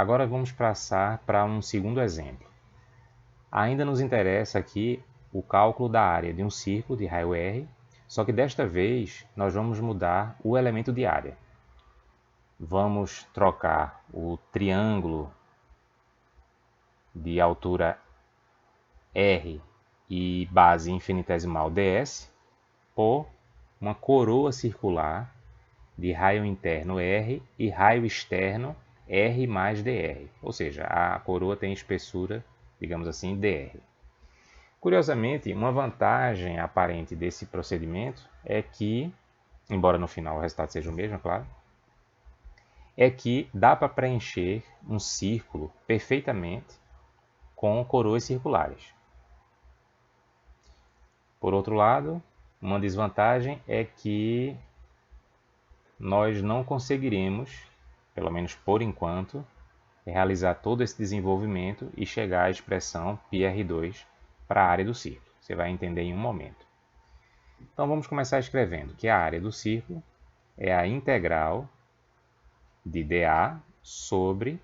Agora vamos passar para um segundo exemplo. Ainda nos interessa aqui o cálculo da área de um círculo de raio R, só que desta vez nós vamos mudar o elemento de área. Vamos trocar o triângulo de altura R e base infinitesimal ds por uma coroa circular de raio interno R e raio externo R mais dr. Ou seja, a coroa tem espessura, digamos assim, dr. Curiosamente, uma vantagem aparente desse procedimento é que, embora no final o resultado seja o mesmo, claro, é que dá para preencher um círculo perfeitamente com coroas circulares. Por outro lado, uma desvantagem é que nós não conseguiremos, pelo menos por enquanto, realizar todo esse desenvolvimento e chegar à expressão πr2 para a área do círculo. Você vai entender em um momento. Então vamos começar escrevendo que a área do círculo é a integral de dA sobre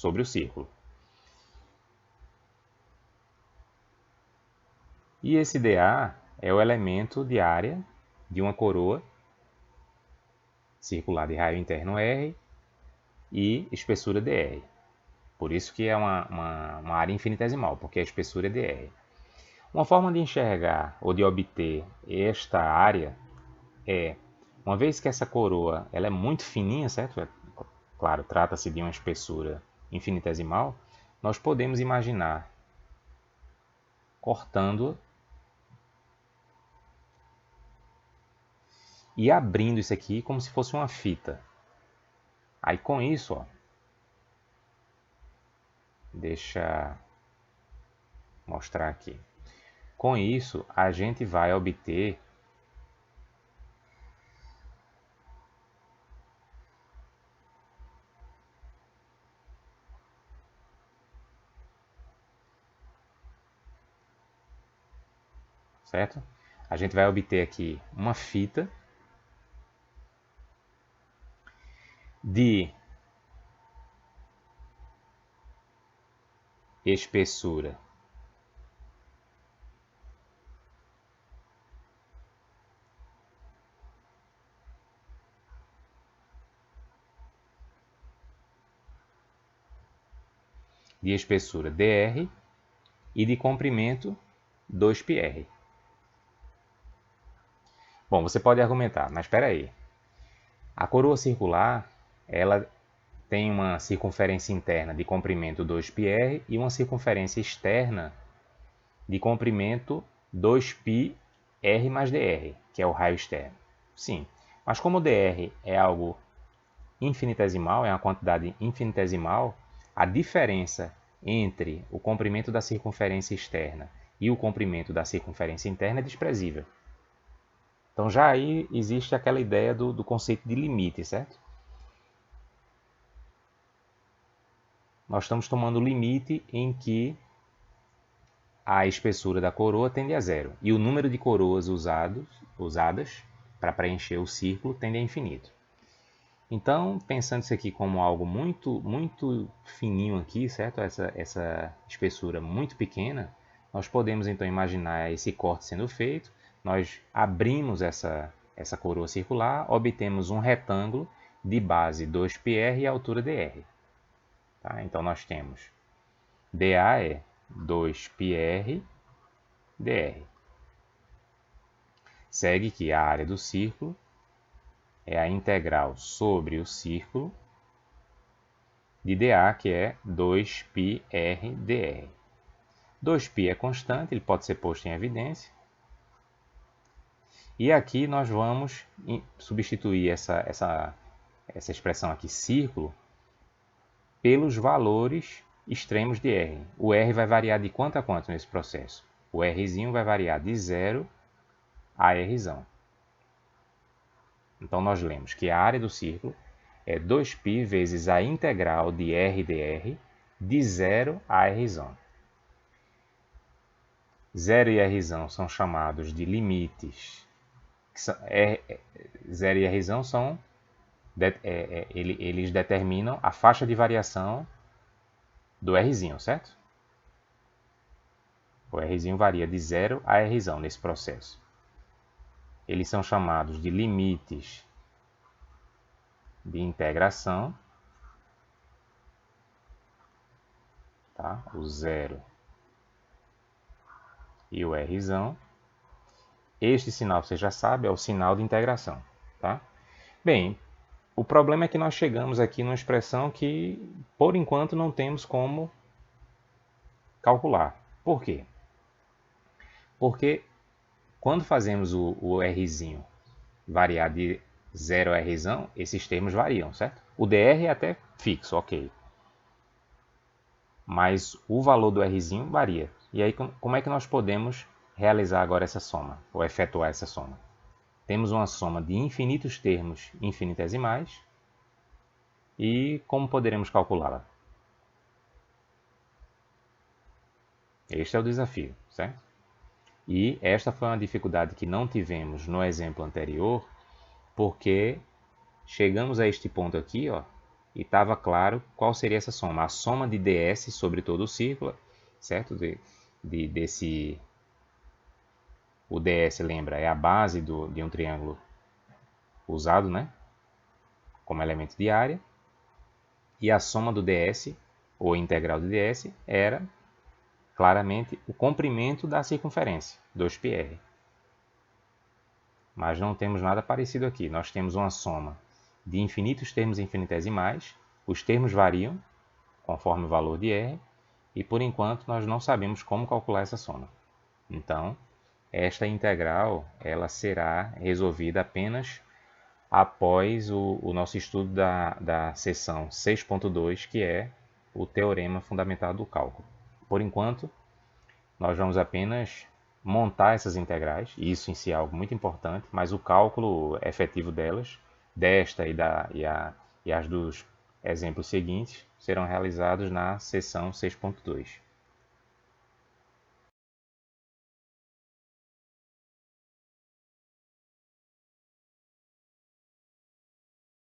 o círculo. E esse dA é o elemento de área de uma coroa circular de raio interno R e espessura dr. Por isso que é uma área infinitesimal, porque a espessura é dr. Uma forma de enxergar ou de obter esta área é, uma vez que essa coroa ela é muito fininha, certo? Claro, trata-se de uma espessura infinitesimal, nós podemos imaginar cortando e abrindo isso aqui como se fosse uma fita. Aí com isso, ó, deixa eu mostrar aqui. Com isso, a gente vai obter certo? A gente vai obter aqui uma fita de espessura dr e de comprimento 2πr. Bom, você pode argumentar, mas espera aí. A coroa circular, ela tem uma circunferência interna de comprimento 2πr e uma circunferência externa de comprimento 2πr mais dr, que é o raio externo. Sim, mas como dr é algo infinitesimal, é uma quantidade infinitesimal, a diferença entre o comprimento da circunferência externa e o comprimento da circunferência interna é desprezível. Então já aí existe aquela ideia do conceito de limite, certo? Nós estamos tomando o limite em que a espessura da coroa tende a zero e o número de coroas usadas para preencher o círculo tende a infinito. Então, pensando isso aqui como algo muito fininho aqui, certo? Essa espessura muito pequena, nós podemos então imaginar esse corte sendo feito. Nós abrimos essa coroa circular, obtemos um retângulo de base 2πr e altura dr. Tá? Então nós temos dA é 2πr dr. Segue que a área do círculo é a integral sobre o círculo de dA, que é 2πr dr. 2π é constante, ele pode ser posto em evidência. E aqui nós vamos substituir essa expressão aqui, círculo, pelos valores extremos de R. O R vai variar de quanto a quanto nesse processo? O Rzinho vai variar de 0 a Rzão. Então nós lemos que a área do círculo é 2π vezes a integral de R dr de 0 a Rzão. 0 e Rzão são chamados de limites. 0 e Rzão são eles determinam a faixa de variação do Rzinho, certo? O Rzinho varia de 0 a Rzão nesse processo. Eles são chamados de limites de integração, tá? O 0 e o Rzão. Este sinal, você já sabe, é o sinal de integração, tá? Bem, o problema é que nós chegamos aqui numa expressão que, por enquanto, não temos como calcular. Por quê? Porque quando fazemos o Rzinho variar de 0 a Rzão, esses termos variam, certo? O dr é até fixo, ok. Mas o valor do Rzinho varia. E aí, como é que nós podemos realizar agora essa soma, ou efetuar essa soma? Temos uma soma de infinitos termos infinitesimais, e como poderemos calculá-la? Este é o desafio, certo? E esta foi uma dificuldade que não tivemos no exemplo anterior, porque chegamos a este ponto aqui, ó, e estava claro qual seria essa soma. A soma de ds sobre todo o círculo, certo? O ds, lembra, é a base de um triângulo usado, né, como elemento de área. E a soma do ds, ou integral de ds, era claramente o comprimento da circunferência, 2πr. Mas não temos nada parecido aqui. Nós temos uma soma de infinitos termos infinitesimais. Os termos variam conforme o valor de r. E por enquanto nós não sabemos como calcular essa soma. Então, esta integral ela será resolvida apenas após o nosso estudo da seção 6.2, que é o teorema fundamental do cálculo. Por enquanto, nós vamos apenas montar essas integrais, e isso em si é algo muito importante, mas o cálculo efetivo delas, desta e as dos exemplos seguintes, serão realizados na seção 6.2.